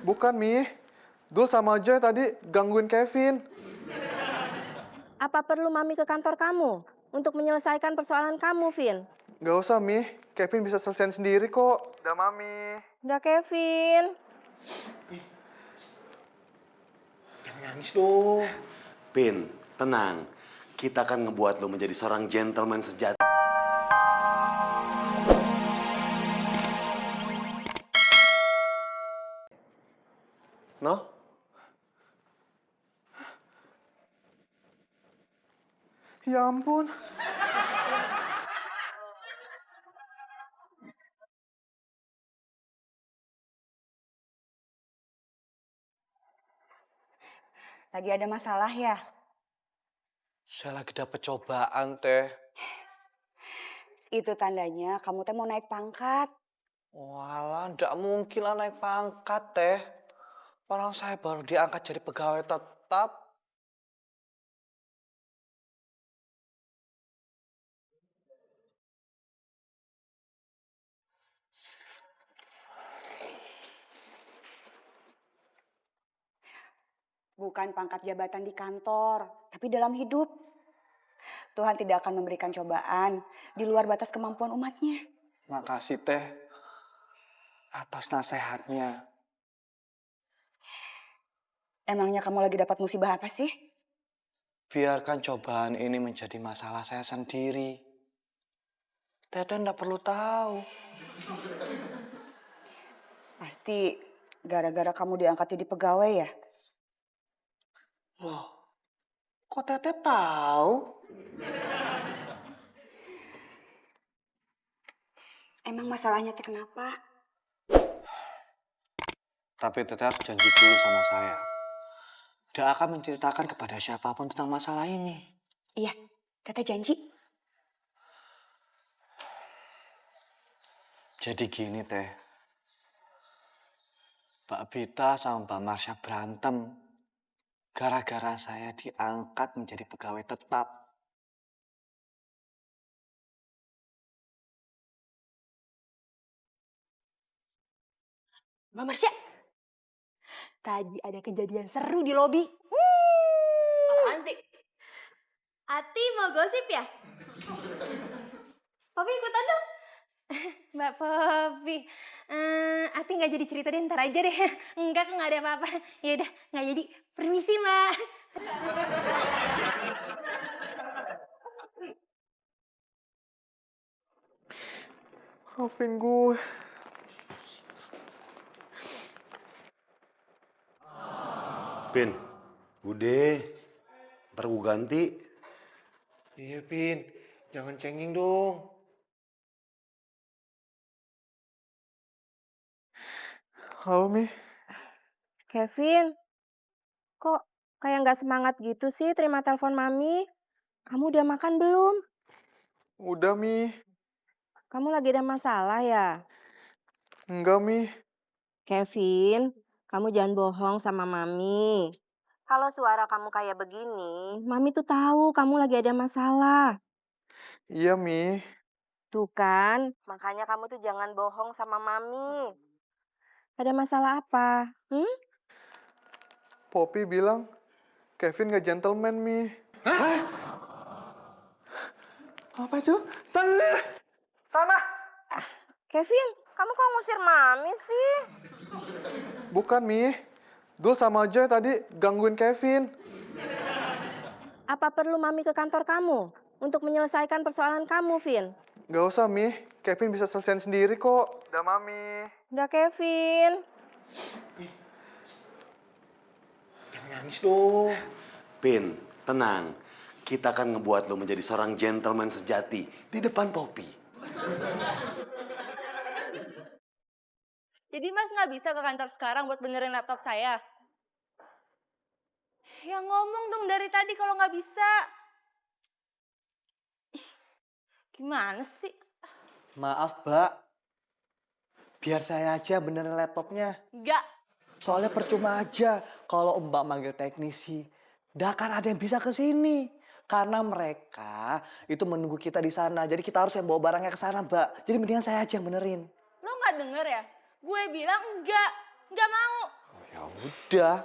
Bukan, Mi. Dul sama Joy tadi gangguin Kevin. Apa perlu Mami ke kantor kamu untuk menyelesaikan persoalan kamu, Vin? Gak usah, Mi. Kevin bisa selesaiin sendiri kok. Udah, Mami. Udah, Kevin. Jangan nangis dong. Pin, tenang. Kita akan ngebuat lo menjadi seorang gentleman sejati. No? Ya ampun. Lagi ada masalah ya? Saya lagi dapet cobaan, Teh. Itu tandanya kamu teh mau naik pangkat. Walah, ndak mungkin lah naik pangkat, Teh. Orang saya baru diangkat jadi pegawai tetap. Bukan pangkat jabatan di kantor, tapi dalam hidup. Tuhan tidak akan memberikan cobaan di luar batas kemampuan umatnya. Makasih, Teh. Atas nasihatnya. Emangnya kamu lagi dapat musibah apa sih? Biarkan cobaan ini menjadi masalah saya sendiri. Teteh ndak perlu tahu. Pasti gara-gara kamu diangkat jadi pegawai ya? Loh, kok Teteh tahu? Emang masalahnya teh kenapa? Tapi Teteh harus janji dulu sama saya. Tidak akan menceritakan kepada siapapun tentang masalah ini. Iya, teteh janji. Jadi gini, Teh. Mbak Bita sama Mbak Marsha berantem. Gara-gara saya diangkat menjadi pegawai tetap. Mbak Marsha, tadi ada kejadian seru di lobi. Apaan, Ti? Ati mau gosip ya? Popi ikutan dong. Mbak Popi, Ati nggak jadi cerita deh, ntar aja deh. Enggak, nggak ada apa-apa. Ya udah, nggak jadi. Permisi, Mbak. Maafin gue. Pin, udah. Ntar gue ganti. Iya, Pin. Jangan cengeng dong. Halo, Mi. Kevin, kok kayak nggak semangat gitu sih terima telepon Mami? Kamu udah makan belum? Udah, Mi. Kamu lagi ada masalah ya? Enggak, Mi. Kevin, kamu jangan bohong sama Mami. Kalau suara kamu kayak begini, Mami tuh tahu kamu lagi ada masalah. Iya, Mi. Tuh kan, makanya kamu tuh jangan bohong sama Mami. Ada masalah apa? Poppy bilang Kevin gak gentleman, Mi. Apa itu? Sana! Sana! Kevin, kamu kok ngusir Mami sih? Bukan, Mi. Dul sama Joy tadi gangguin Kevin. Apa perlu Mami ke kantor kamu untuk menyelesaikan persoalan kamu, Vin? Gak usah, Mi. Kevin bisa selesaiin sendiri kok. Udah, Mami. Udah, Kevin. Jangan nangis dong. Pin, tenang. Kita akan ngebuat lo menjadi seorang gentleman sejati di depan Poppy. Jadi Mas nggak bisa ke kantor sekarang buat benerin laptop saya? Ya ngomong dong dari tadi kalau nggak bisa. Ih, gimana sih? Maaf, Mbak. Biar saya aja benerin laptopnya. Nggak. Soalnya percuma aja kalau Mbak manggil teknisi. Nggak akan ada yang bisa ke sini. Karena mereka itu menunggu kita di sana. Jadi kita harus yang bawa barangnya ke sana, Mbak. Jadi mendingan saya aja yang benerin. Lo nggak denger ya? Gue bilang enggak mau. udah.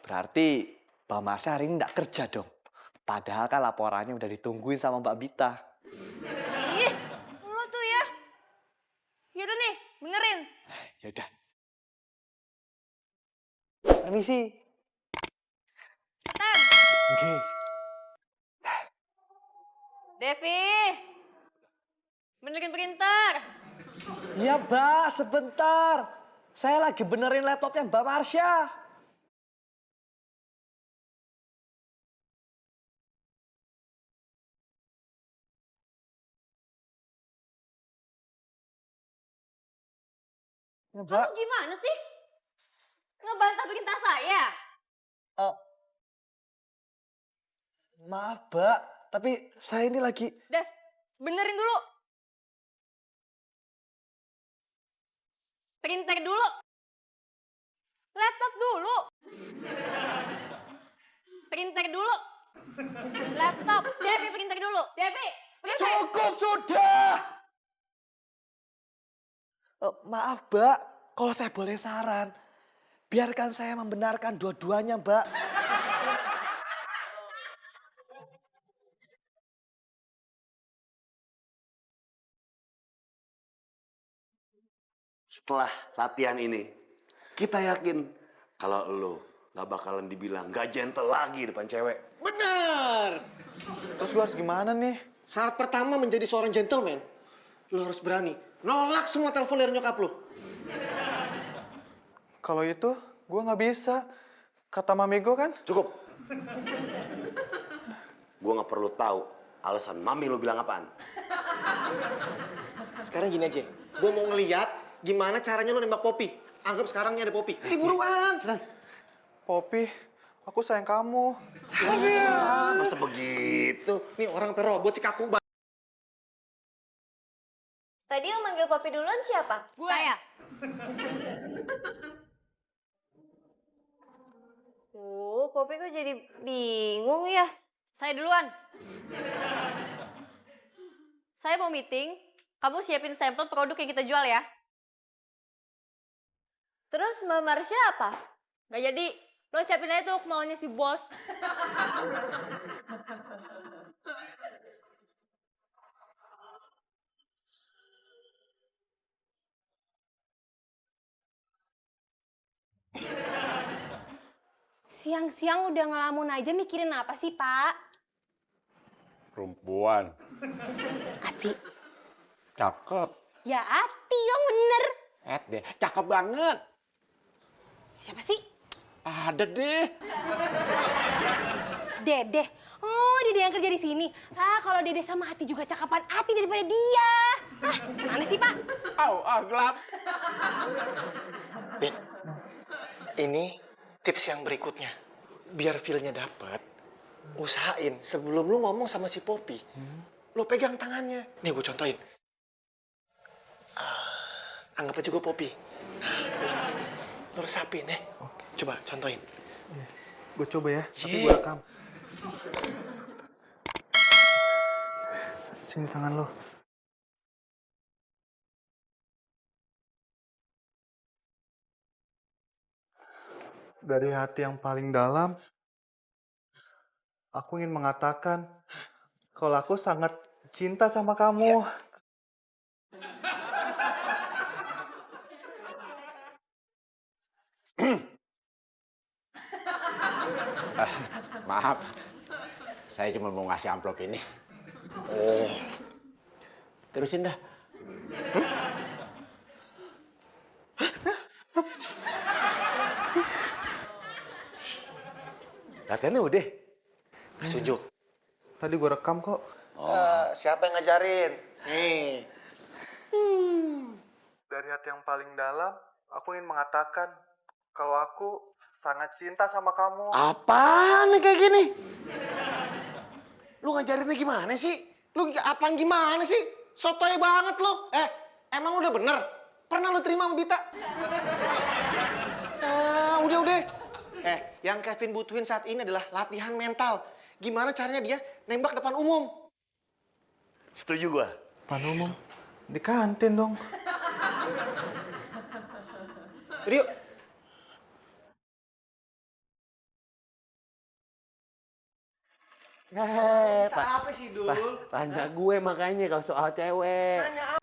Berarti Mbak Marsha hari ini nggak kerja dong. Padahal kan laporannya udah ditungguin sama Mbak Bita. Ih, lu tuh ya. Yaudah nih, benerin. Yaudah. Permisi. Cepetan. Oke. Devi. Benerin printer. Iya Mbak, sebentar. Saya lagi benerin laptopnya Mbak Marsha. Ya, Mbak. Kamu gimana sih? Ngebantah perintah saya? Eh, maaf Mbak, tapi saya ini lagi... Dev, benerin dulu. Printer dulu. Laptop dulu. Printer dulu. Laptop. Devi, printer dulu. Devi, printer. Cukup sudah! Maaf Mbak, kalau saya boleh saran, biarkan saya membenarkan dua-duanya Mbak. Setelah latihan ini, kita yakin kalau lo nggak bakalan dibilang nggak gentle lagi depan cewek. Benar. Terus gue harus gimana nih? Syarat pertama menjadi seorang gentleman, lo harus berani nolak semua telepon dari nyokap lo. Kalau itu, gue nggak bisa. Kata mami gue kan, Cukup. Gue nggak perlu tahu alasan mami lo bilang apaan. Sekarang gini aja, gue mau ngeliat gimana caranya lo nembak Poppy. Anggap sekarang ini ada Poppy. Ini buruan. Poppy, aku sayang kamu. Masa begitu? Nih orang sampai robot sih kaku banget. Tadi yang manggil Poppy duluan siapa? Saya. Poppy kok jadi bingung ya? Saya duluan. Saya mau meeting. Kamu siapin sampel produk yang kita jual ya. Terus Mbak Marsha apa? Gak jadi. Lo siapin aja tuh maunya si bos. Siang-siang udah ngelamun aja mikirin apa sih, Pak? Perempuan. Ati. Cakep. Ya Ati dong bener. Deh, cakep banget. Siapa sih? Ada deh. Dede. Oh, Dede yang kerja di sini. Ah, kalau Dede sama Ati juga cakapan Ati daripada dia. Ah, mana sih, Pak? Gelap. Ben, ini tips yang berikutnya. Biar feel-nya dapet, usahain sebelum lu ngomong sama si Poppy, lu pegang tangannya. Nih gue contohin. Anggap aja gue Poppy. Nah, pelan gini. Lu resapin ya. Coba contohin. Gue coba ya, tapi Ye. gue rekam. Sini tangan lo. Dari hati yang paling dalam, aku ingin mengatakan kalau aku sangat cinta sama kamu. Maaf. Saya cuma mau ngasih amplop ini. Terusin dah. Latihannya udah. Kasih unjuk. Tadi gue rekam kok. Siapa yang ngajarin? Nih. Dari hati yang paling dalam, aku ingin mengatakan kalau aku sangat cinta sama kamu. Apaan nih kayak gini? Lu ngajarinnya gimana sih? Lu apaan gimana sih? Sotoy banget lu. Emang udah bener? Pernah lu terima sama Bita? Udah. Yang Kevin butuhin saat ini adalah latihan mental. Gimana caranya dia nembak depan umum? Setuju gua. Depan umum, di kantin dong. Jadi yuk. Pak, Apa sih, Dul? tanya gue makanya kalau soal cewek. Nanya